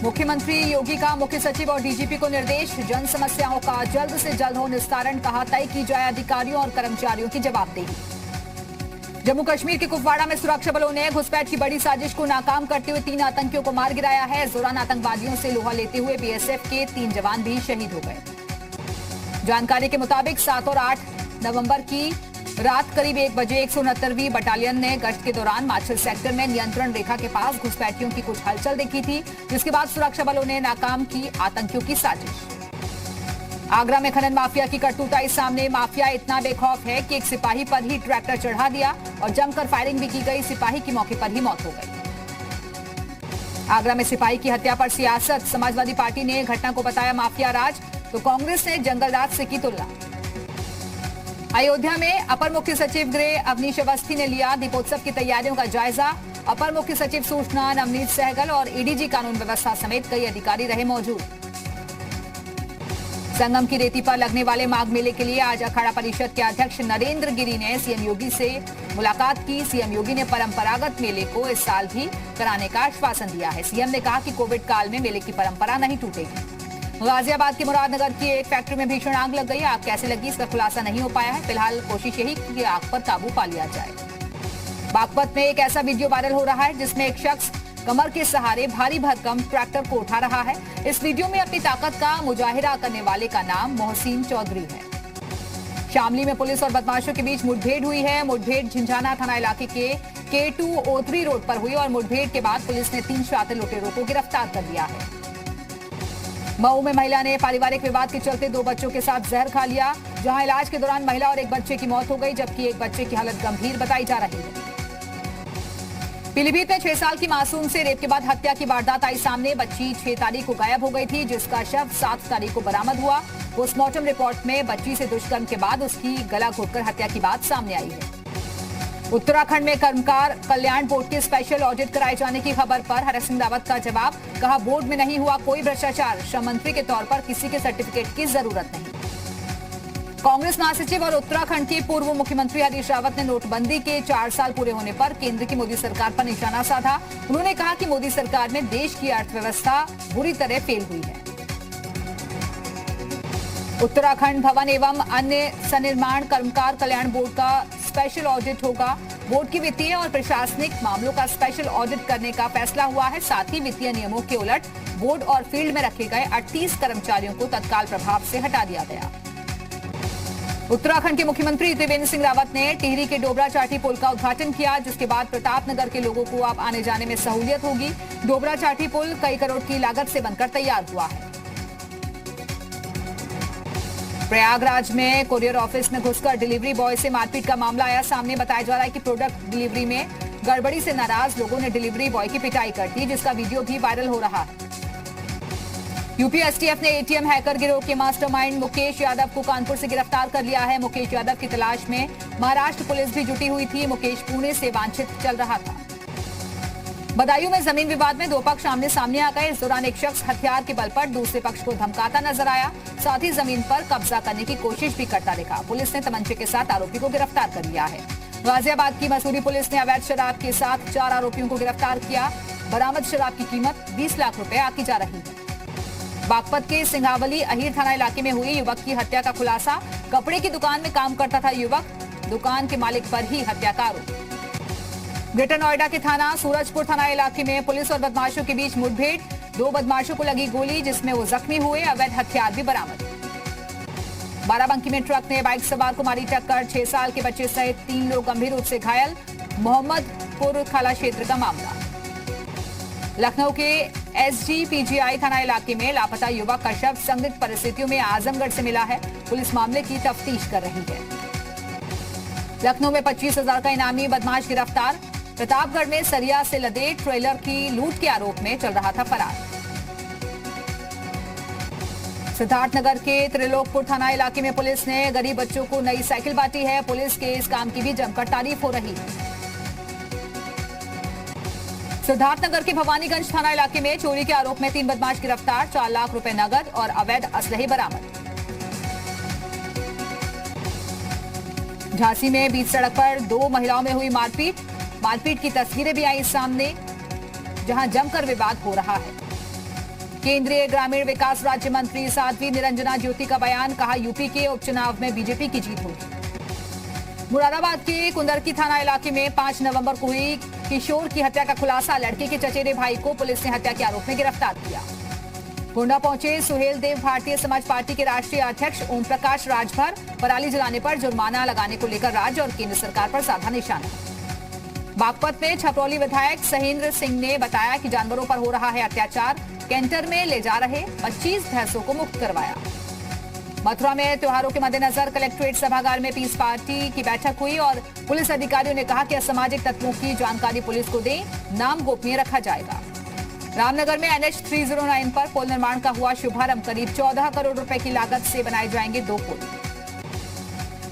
मुख्यमंत्री योगी का मुख्य सचिव और डीजीपी को निर्देश, जन समस्याओं का जल्द से जल्द हो निस्तारण, कहा तय की जाए अधिकारियों और कर्मचारियों की जवाबदेही। जम्मू कश्मीर के कुपवाड़ा में सुरक्षा बलों ने घुसपैठ की बड़ी साजिश को नाकाम करते हुए 3 आतंकियों को मार गिराया है। इस दौरान आतंकवादियों से लोहा लेते हुए बीएसएफ के 3 जवान भी शहीद हो गए। जानकारी के मुताबिक 7 और 8 नवंबर की रात करीब 1 बजे 169वीं बटालियन ने गश्त के दौरान माछिल सेक्टर में नियंत्रण रेखा के पास घुसपैठियों की कुछ हलचल देखी थी, जिसके बाद सुरक्षा बलों ने नाकाम की आतंकियों की साजिश। आगरा में खनन माफिया की करतूताई सामने। माफिया इतना बेखौफ है कि एक सिपाही पर ही ट्रैक्टर चढ़ा दिया और जमकर फायरिंग भी की गई। सिपाही की मौके पर ही मौत हो गई। आगरा में सिपाही की हत्या पर सियासत। समाजवादी पार्टी ने घटना को बताया माफिया राज, तो कांग्रेस ने जंगलराज से की तुलना। अयोध्या में अपर मुख्य सचिव गृह अवनीश अवस्थी ने लिया दीपोत्सव की तैयारियों का जायजा। अपर मुख्य सचिव सूचना नवनीत सहगल और एडीजी कानून व्यवस्था समेत कई अधिकारी रहे मौजूद। संगम की रेती पर लगने वाले माघ मेले के लिए आज अखाड़ा परिषद के अध्यक्ष नरेंद्र गिरी ने सीएम योगी से मुलाकात की। सीएम योगी ने परंपरागत मेले को इस साल भी कराने का आश्वासन दिया है। सीएम ने कहा कि कोविड काल में मेले की परंपरा नहीं टूटेगी। गाजियाबाद की मुरादनगर की एक फैक्ट्री में भीषण आग लग गई। आग कैसे लगी इसका खुलासा नहीं हो पाया है। फिलहाल कोशिश यही कि आग पर काबू पा लिया जाए। बागपत में एक ऐसा वीडियो वायरल हो रहा है जिसमें एक शख्स कमर के सहारे भारी भरकम ट्रैक्टर को उठा रहा है। इस वीडियो में अपनी ताकत का मुजाहिरा करने वाले का नाम मोहसिन चौधरी है। शामली में पुलिस और बदमाशों के बीच मुठभेड़ हुई है। मुठभेड़ झिंझाना थाना इलाके के K203 रोड पर हुई और मुठभेड़ के बाद पुलिस ने 3 शातिर लुटेरों को गिरफ्तार कर लिया है। मऊ में महिला ने पारिवारिक विवाद के चलते 2 बच्चों के साथ जहर खा लिया, जहां इलाज के दौरान महिला और एक बच्चे की मौत हो गई, जबकि एक बच्चे की हालत गंभीर बताई जा रही है। पीलीभीत में 6 साल की मासूम से रेप के बाद हत्या की वारदात आई सामने। बच्ची 6 तारीख को गायब हो गई थी, जिसका शव 7 तारीख को बरामद हुआ। पोस्टमार्टम रिपोर्ट में बच्ची से दुष्कर्म के बाद उसकी गला घोटकर हत्या की बात सामने आई है। उत्तराखंड में कर्मकार कल्याण बोर्ड के स्पेशल ऑडिट कराए जाने की खबर पर हरक सिंह रावत का जवाब, कहा बोर्ड में नहीं हुआ कोई भ्रष्टाचार, श्रम मंत्री के तौर पर किसी के सर्टिफिकेट की जरूरत नहीं। कांग्रेस महासचिव और उत्तराखंड के पूर्व मुख्यमंत्री हरीश रावत ने नोटबंदी के 4 साल पूरे होने पर केंद्र की मोदी सरकार पर निशाना साधा। उन्होंने कहा कि मोदी सरकार में देश की अर्थव्यवस्था बुरी तरह फेल हुई है। उत्तराखंड भवन एवं अन्य सन्निर्माण कर्मकार कल्याण बोर्ड का स्पेशल ऑडिट होगा। बोर्ड की वित्तीय और प्रशासनिक मामलों का स्पेशल ऑडिट करने का फैसला हुआ है। साथ ही वित्तीय नियमों के उलट बोर्ड और फील्ड में रखे गए 38 कर्मचारियों को तत्काल प्रभाव से हटा दिया गया। उत्तराखंड के मुख्यमंत्री त्रिवेंद्र सिंह रावत ने टिहरी के डोबरा चाटी पुल का उद्घाटन किया, जिसके बाद प्रतापनगर के लोगों को अब आने जाने में सहूलियत होगी। डोबरा चाटी पुल कई करोड़ की लागत से बनकर तैयार हुआ है। प्रयागराज में कुरियर ऑफिस में घुसकर डिलीवरी बॉय से मारपीट का मामला आया सामने। बताया जा रहा है कि प्रोडक्ट डिलीवरी में गड़बड़ी से नाराज लोगों ने डिलीवरी बॉय की पिटाई कर दी, जिसका वीडियो भी वायरल हो रहा है। यूपी एसटीएफ ने एटीएम हैकर गिरोह के मास्टरमाइंड मुकेश यादव को कानपुर से गिरफ्तार कर लिया है। मुकेश यादव की तलाश में महाराष्ट्र पुलिस भी जुटी हुई थी। मुकेश पुणे से वांछित चल रहा था। बदायूं में जमीन विवाद में 2 पक्ष आमने सामने आ गए। इस दौरान एक शख्स हथियार के बल पर दूसरे पक्ष को धमकाता नजर आया, साथ ही जमीन पर कब्जा करने की कोशिश भी करता दिखा। पुलिस ने तमंचे के साथ आरोपी को गिरफ्तार कर लिया है। गाजियाबाद की मसूरी पुलिस ने अवैध शराब के साथ 4 आरोपियों को गिरफ्तार किया। बरामद शराब की कीमत 20 लाख रुपए आकी जा रही है। बागपत के सिंघावली अहीर थाना इलाके में हुई युवक की हत्या का खुलासा। कपड़े की दुकान में काम करता था युवक, दुकान के मालिक पर ही हत्या का आरोप। ग्रेटर नोएडा के थाना सूरजपुर थाना इलाके में पुलिस और बदमाशों के बीच मुठभेड़। 2 बदमाशों को लगी गोली, जिसमें वो जख्मी हुए। अवैध हथियार भी बरामद। बाराबंकी में ट्रक ने बाइक सवार को मारी टक्कर। 6 साल के बच्चे सहित 3 लोग गंभीर रूप से घायल। मोहम्मदपुर खाला क्षेत्र का मामला। लखनऊ के SGPGI थाना इलाके में लापता युवक का शव संदिग्ध परिस्थितियों में आजमगढ़ से मिला है। पुलिस मामले की तफ्तीश कर रही है। लखनऊ में 25,000 का इनामी बदमाश गिरफ्तार। प्रतापगढ़ में सरिया से लदे ट्रेलर की लूट के आरोप में चल रहा था फरार। सिद्धार्थनगर के त्रिलोकपुर थाना इलाके में पुलिस ने गरीब बच्चों को नई साइकिल बांटी है। पुलिस के इस काम की भी जमकर तारीफ हो रही है। सिद्धार्थनगर के भवानीगंज थाना इलाके में चोरी के आरोप में 3 बदमाश गिरफ्तार। 4 लाख रुपए नगद और अवैध असलहे बरामद। झांसी में बीच सड़क पर 2 महिलाओं में हुई मारपीट। मारपीट की तस्वीरें भी आई सामने, जहां जमकर विवाद हो रहा है। केंद्रीय ग्रामीण विकास राज्य मंत्री साध्वी निरंजना ज्योति का बयान, कहा यूपी के उपचुनाव में बीजेपी की जीत होगी। मुरादाबाद के कुंदरकी थाना इलाके में 5 नवंबर को हुई किशोर की हत्या का खुलासा, लड़के के चचेरे भाई को पुलिस ने हत्या के आरोप में गिरफ्तार किया। गोंडा पहुंचे सुहेल देव, भारतीय समाज पार्टी के राष्ट्रीय अध्यक्ष ओम प्रकाश राजभर, पराली जलाने पर जुर्माना लगाने को लेकर राज्य और केंद्र सरकार पर साधा निशाना। बागपत में छपरौली विधायक सहेंद्र सिंह ने बताया कि जानवरों पर हो रहा है अत्याचार, कैंटर में ले जा रहे 25 भैंसों को मुक्त करवाया। मथुरा में त्योहारों के मद्देनजर कलेक्ट्रेट सभागार में पीस पार्टी की बैठक हुई और पुलिस अधिकारियों ने कहा कि असामाजिक तत्वों की जानकारी पुलिस को दें, नाम गोपनीय रखा जाएगा। रामनगर में NH 309 पर पुल निर्माण का हुआ शुभारंभ, करीब 14 करोड़ रुपए की लागत से बनाए जाएंगे 2 पुल।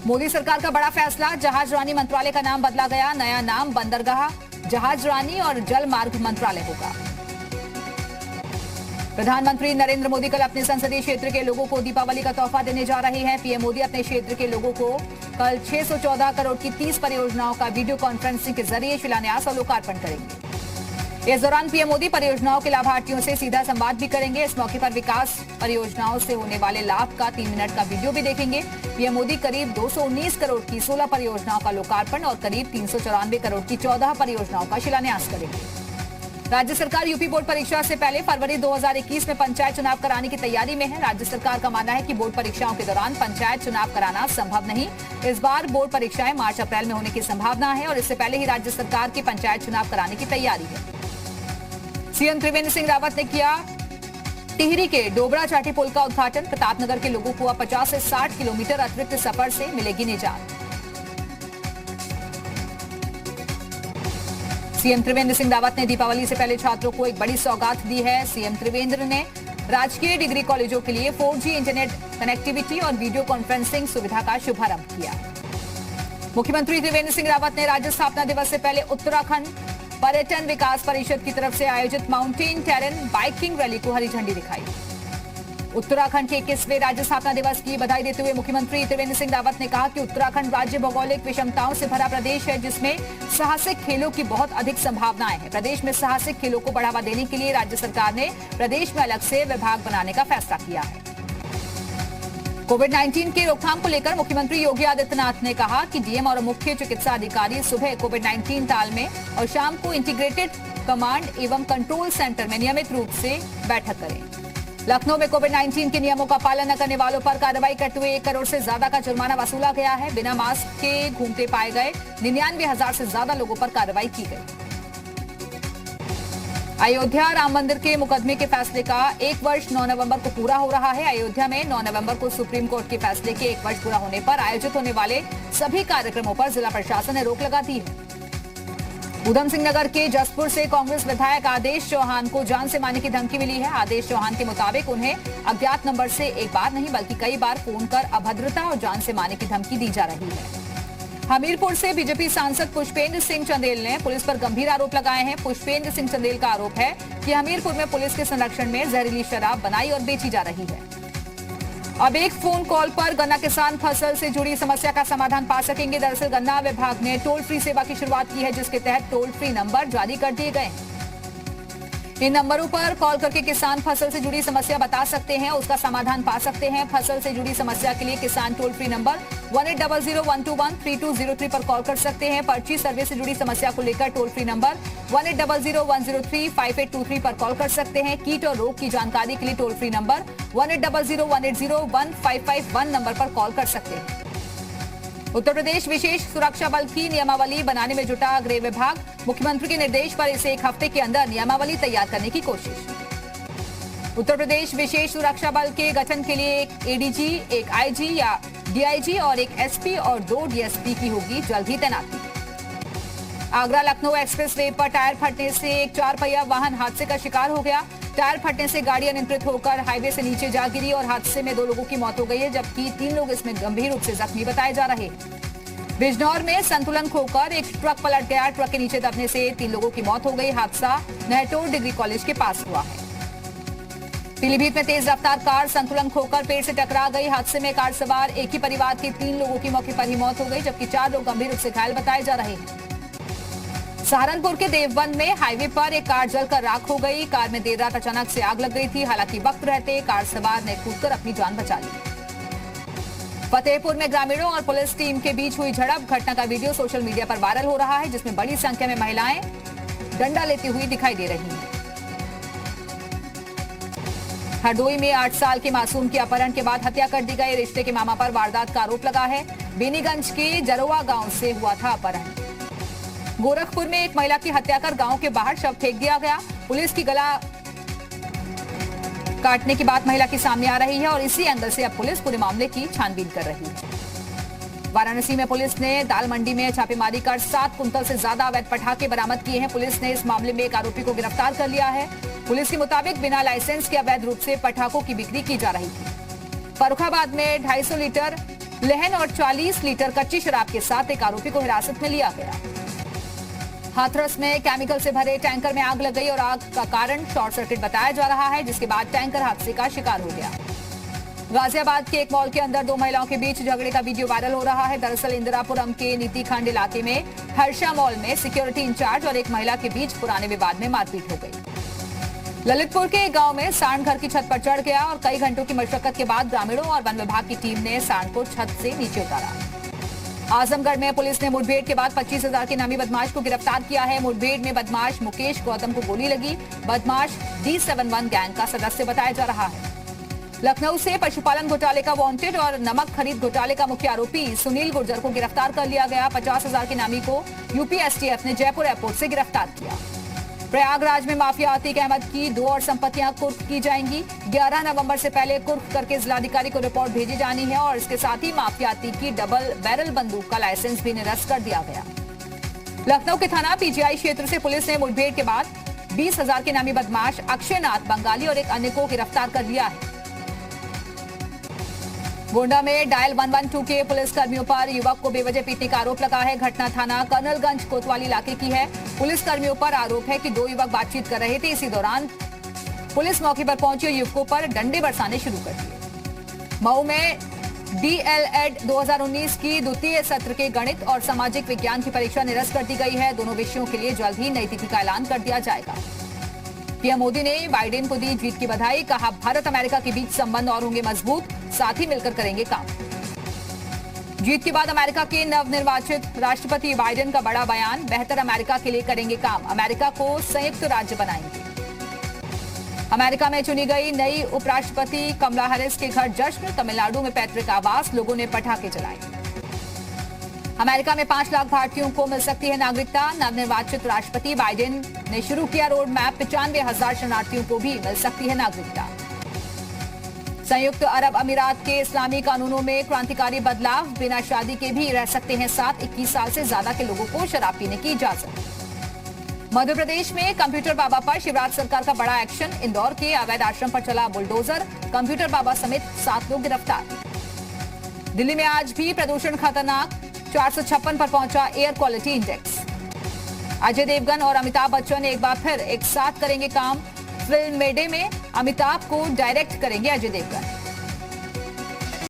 मोदी सरकार का बड़ा फैसला, जहाज रानी मंत्रालय का नाम बदला गया, नया नाम बंदरगाह जहाज रानी और जल मार्ग मंत्रालय होगा। प्रधानमंत्री नरेंद्र मोदी कल अपने संसदीय क्षेत्र के लोगों को दीपावली का तोहफा देने जा रहे हैं। पीएम मोदी अपने क्षेत्र के लोगों को कल 614 करोड़ की 30 परियोजनाओं का वीडियो कॉन्फ्रेंसिंग के जरिए शिलान्यास और लोकार्पण करेंगे। इस दौरान पीएम मोदी परियोजनाओं के लाभार्थियों से सीधा संवाद भी करेंगे। इस मौके पर विकास परियोजनाओं से होने वाले लाभ का 3 मिनट का वीडियो भी देखेंगे। पीएम मोदी करीब 219 करोड़ की 16 परियोजनाओं का लोकार्पण और करीब 394 करोड़ की 14 परियोजनाओं का शिलान्यास करेंगे। राज्य सरकार यूपी बोर्ड परीक्षा से पहले फरवरी 2021 में पंचायत चुनाव कराने की तैयारी में है। राज्य सरकार का मानना है कि बोर्ड परीक्षाओं के दौरान पंचायत चुनाव कराना संभव नहीं। इस बार बोर्ड परीक्षाएं मार्च-अप्रैल में होने की संभावना है और इससे पहले ही राज्य सरकार की पंचायत चुनाव कराने की तैयारी है। सीएम त्रिवेंद्र सिंह रावत ने किया टिहरी के डोबरा चाटी पुल का उद्घाटन। प्रतापनगर के लोगों को अब 50 से 60 किलोमीटर अतिरिक्त सफर से मिलेगी निजात। सीएम त्रिवेंद्र सिंह रावत ने दीपावली से पहले छात्रों को एक बड़ी सौगात दी है। सीएम त्रिवेंद्र ने राजकीय डिग्री कॉलेजों के लिए 4G इंटरनेट कनेक्टिविटी और वीडियो कॉन्फ्रेंसिंग सुविधा का शुभारंभ किया। मुख्यमंत्री त्रिवेंद्र सिंह रावत ने राज्य स्थापना दिवस से पहले उत्तराखंड पर्यटन विकास परिषद की तरफ से आयोजित माउंटेन टेरेन बाइकिंग रैली को हरी झंडी दिखाई। उत्तराखंड के 21वें राज्य स्थापना दिवस की बधाई देते हुए मुख्यमंत्री त्रिवेंद्र सिंह रावत ने कहा कि उत्तराखंड राज्य भौगोलिक विषमताओं से भरा प्रदेश है, जिसमें साहसिक खेलों की बहुत अधिक संभावनाएं हैं। प्रदेश में साहसिक खेलों को बढ़ावा देने के लिए राज्य सरकार ने प्रदेश में अलग से विभाग बनाने का फैसला किया है। कोविड-19 के रोकथाम को लेकर मुख्यमंत्री योगी आदित्यनाथ ने कहा कि डीएम और मुख्य चिकित्सा अधिकारी सुबह कोविड-19 ताल में और शाम को इंटीग्रेटेड कमांड एवं कंट्रोल सेंटर में नियमित रूप से बैठक करें। लखनऊ में कोविड-19 के नियमों का पालन न करने वालों पर कार्रवाई करते हुए 1 करोड़ से ज्यादा का जुर्माना वसूला गया है। बिना मास्क के घूमते पाए गए 99,000 से ज्यादा लोगों पर कार्रवाई की गई। अयोध्या राम मंदिर के मुकदमे के फैसले का 1 वर्ष 9 नवंबर को पूरा हो रहा है। अयोध्या में 9 नवंबर को सुप्रीम कोर्ट के फैसले के 1 वर्ष पूरा होने पर आयोजित होने वाले सभी कार्यक्रमों पर जिला प्रशासन ने रोक लगा दी है। उधम सिंह नगर के जसपुर से कांग्रेस विधायक आदेश चौहान को जान से मारने की धमकी मिली है। आदेश चौहान के मुताबिक उन्हें अज्ञात नंबर से एक बार नहीं बल्कि कई बार फोन कर अभद्रता और जान से मारने की धमकी दी जा रही है। हमीरपुर से बीजेपी सांसद पुष्पेंद्र सिंह चंदेल ने पुलिस पर गंभीर आरोप लगाए हैं। पुष्पेंद्र सिंह चंदेल का आरोप है कि हमीरपुर में पुलिस के संरक्षण में जहरीली शराब बनाई और बेची जा रही है। अब एक फोन कॉल पर गन्ना किसान फसल से जुड़ी समस्या का समाधान पा सकेंगे। दरअसल गन्ना विभाग ने टोल फ्री सेवा की शुरुआत की है, जिसके तहत टोल फ्री नंबर जारी कर दिए गए हैं। इन नंबरों पर कॉल करके किसान फसल से जुड़ी समस्या बता सकते हैं, उसका समाधान पा सकते हैं। फसल से जुड़ी समस्या के लिए किसान टोल फ्री नंबर 1800-121-3203 पर कॉल कर सकते हैं। पर्ची सर्वे से जुड़ी समस्या को लेकर टोल फ्री नंबर 1800-103-5823 पर कॉल कर सकते हैं। कीट और रोग की जानकारी के लिए टोल फ्री नंबर 1800-180-1551 नंबर पर कॉल कर सकते हैं। उत्तर प्रदेश विशेष सुरक्षा बल की नियमावली बनाने में जुटा गृह विभाग। मुख्यमंत्री के निर्देश पर इसे 1 हफ्ते के अंदर नियमावली तैयार करने की कोशिश। उत्तर प्रदेश विशेष सुरक्षा बल के गठन के लिए एक एडीजी, एक आईजी या डीआईजी और एक एसपी और 2 डीएसपी की होगी जल्द ही तैनाती। आगरा लखनऊ एक्सप्रेस वे पर टायर फटने से एक 4 पहिया वाहन हादसे का शिकार हो गया। टायर फटने से गाड़ी अनियंत्रित होकर हाईवे से नीचे जा गिरी और हादसे में 2 लोगों की मौत हो गई है, जबकि 3 लोग इसमें गंभीर रूप से जख्मी बताए जा रहे हैं। बिजनौर में संतुलन खोकर एक ट्रक पलट गया। ट्रक के नीचे दबने से 3 लोगों की मौत हो गई। हादसा नहटोर डिग्री कॉलेज के पास हुआ है। पीलीभीत में तेज रफ्तार कार संतुलन खोकर पेड़ से टकरा गई। हादसे में कार सवार एक ही परिवार के 3 लोगों की मौके पर ही मौत हो गई, जबकि 4 लोग गंभीर रूप से घायल बताए जा रहे हैं। सहारनपुर के देवबंद में हाईवे पर एक कार जलकर राख हो गई। कार में देर रात अचानक से आग लग गई थी। हालांकि वक्त रहते कार सवार ने कूदकर अपनी जान बचा ली। फतेहपुर में ग्रामीणों और पुलिस टीम के बीच हुई झड़प। घटना का वीडियो सोशल मीडिया पर वायरल हो रहा है, जिसमें बड़ी संख्या में महिलाएं डंडा लेती हुई दिखाई दे रही हैं। हरदोई में 8 साल के मासूम की अपहरण के बाद हत्या कर दी गई। रिश्ते के मामा पर वारदात का आरोप लगा है। बेनीगंज के जरोवा गांव से हुआ था अपहरण। गोरखपुर में एक महिला की हत्या कर गांव के बाहर शव फेंक दिया गया। पुलिस की गला काटने की बात महिला की सामने आ रही है और इसी एंगल से अब पुलिस पूरे मामले की छानबीन कर रही है। वाराणसी में पुलिस ने दाल मंडी में छापेमारी कर 7 कुंतल से ज्यादा अवैध पटाखे बरामद किए हैं। पुलिस ने इस मामले में एक आरोपी को गिरफ्तार कर लिया है। पुलिस के मुताबिक बिना लाइसेंस के अवैध रूप से पटाखों की बिक्री की जा रही थी। फर्रुखाबाद में 250 लीटर लहन और 40 लीटर कच्ची शराब के साथ एक आरोपी को हिरासत में लिया गया। हाथरस में केमिकल से भरे टैंकर में आग लग गई और आग का कारण शॉर्ट सर्किट बताया जा रहा है, जिसके बाद टैंकर हादसे का शिकार हो गया। गाजियाबाद के एक मॉल के अंदर 2 महिलाओं के बीच झगड़े का वीडियो वायरल हो रहा है। दरअसल इंदिरापुरम के नीति खंड इलाके में हर्षा मॉल में सिक्योरिटी इंचार्ज और एक महिला के बीच पुराने विवाद में मारपीट हो गई। ललितपुर के एक गांव में सांड घर की छत पर चढ़ गया और कई घंटों की मशक्कत के बाद ग्रामीणों और वन विभाग की टीम ने सांड को छत से नीचे उतारा। आजमगढ़ में पुलिस ने मुठभेड़ के बाद 25,000 के नामी बदमाश को गिरफ्तार किया है। मुठभेड़ में बदमाश मुकेश गौतम को गोली लगी। बदमाश D71 गैंग का सदस्य बताया जा रहा है। लखनऊ से पशुपालन घोटाले का वांटेड और नमक खरीद घोटाले का मुख्य आरोपी सुनील गुर्जर को गिरफ्तार कर लिया गया। 50,000 के नामी को यूपी एसटीएफ ने जयपुर एयरपोर्ट से गिरफ्तार किया। प्रयागराज में माफिया अतीक अहमद की 2 और संपत्तियां कुर्क की जाएंगी। 11 नवंबर से पहले कुर्क करके जिलाधिकारी को रिपोर्ट भेजी जानी है और इसके साथ ही माफिया अतीक की डबल बैरल बंदूक का लाइसेंस भी निरस्त कर दिया गया। लखनऊ के थाना पीजीआई क्षेत्र से पुलिस ने मुठभेड़ के बाद 20,000 के नामी बदमाश अक्षयनाथ बंगाली और एक अन्य को गिरफ्तार कर लिया है। गोंडा में डायल 112 के पुलिस कर्मियों पर युवक को बेवजह पीटने का आरोप लगा है। घटना थाना कर्नलगंज कोतवाली इलाके की है। पुलिस कर्मियों पर आरोप है कि 2 युवक बातचीत कर रहे थे। इसी दौरान पुलिस मौके पर पहुंची और युवकों पर डंडे बरसाने शुरू कर दिए। मऊ में DLED 2019 की द्वितीय सत्र के गणित और सामाजिक विज्ञान की परीक्षा निरस्त कर दी गई है। दोनों विषयों के लिए जल्द ही नई तिथि का ऐलान कर दिया जाएगा। पीएम मोदी ने बाइडेन को दी जीत की बधाई। कहा, भारत अमेरिका के बीच संबंध और होंगे मजबूत, साथ ही मिलकर करेंगे काम। जीत के बाद अमेरिका के नवनिर्वाचित राष्ट्रपति बाइडेन का बड़ा बयान, बेहतर अमेरिका के लिए करेंगे काम, अमेरिका को संयुक्त राज्य बनाएंगे। अमेरिका में चुनी गई नई उपराष्ट्रपति कमला हैरिस के घर जश्न। तमिलनाडु में पैतृक आवास, लोगों ने पटाखे जलाए। अमेरिका में 5 लाख भारतीयों को मिल सकती है नागरिकता। नवनिर्वाचित राष्ट्रपति बाइडेन ने शुरू किया रोड मैप। 95,000 शरणार्थियों को भी मिल सकती है नागरिकता। संयुक्त अरब अमीरात के इस्लामी कानूनों में क्रांतिकारी बदलाव, बिना शादी के भी रह सकते हैं साथ। 21 साल से ज्यादा के लोगों को शराब पीने की इजाजत। मध्य प्रदेश में कंप्यूटर बाबा पर शिवराज सरकार का बड़ा एक्शन। इंदौर के अवैध आश्रम पर चला बुलडोजर। कंप्यूटर बाबा समेत 7 लोग गिरफ्तार। दिल्ली में आज भी प्रदूषण खतरनाक, 456 पर पहुंचा air quality index. Ajay Devgan और अमिताभ बच्चन एक बार फिर एक साथ करेंगे काम। फिल्म मेडे में अमिताभ को डायरेक्ट करेंगे अजय देवगन।